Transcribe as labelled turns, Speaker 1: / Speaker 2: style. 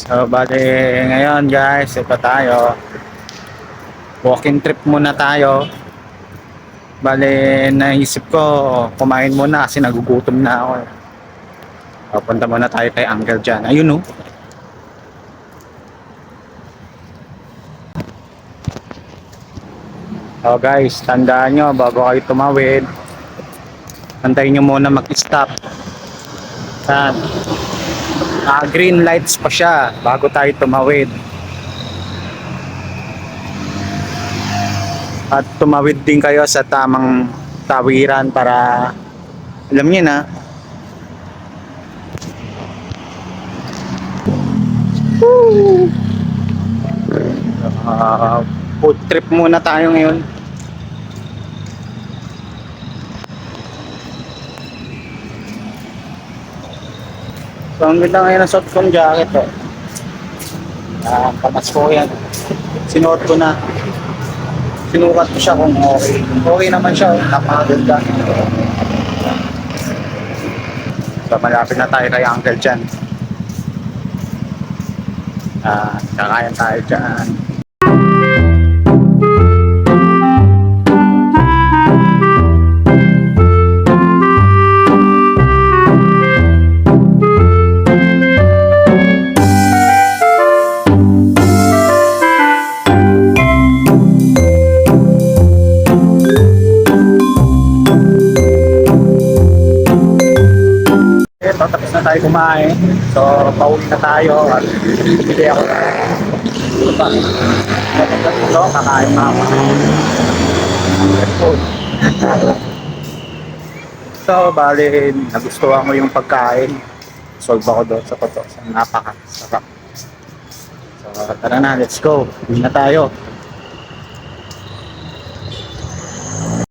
Speaker 1: So, bali ngayon guys, ito tayo. Walking trip muna tayo. Bali, naisip ko, kumain muna kasi nagugutom na ako. Punta muna tayo kay Uncle dyan. Ayun oh. So guys, tandaan nyo, bago kayo tumawid, antayin nyo muna mag-stop. Green lights pa siya bago tayo tumawid. At tumawid din kayo sa tamang tawiran para alam niyo na. Food trip muna tayo ngayon. So ang ganda ngayon ng suot kong jacket oh. Patas ko yan. Sinuot ko na. Sinukat ko siya kung okay. Okay naman siya, napakaganda. So malapit na tayo kay Uncle dyan. Kakain tayo dyan. Tapos na tayo kumain. So, pauwi na tayo at bibili ako ito pa. Ito, kakain na ako. So, bali, nagustuhan ko yung pagkain. Solve ako doon sa napakasarap. So, tara na, let's go. Uwi na tayo.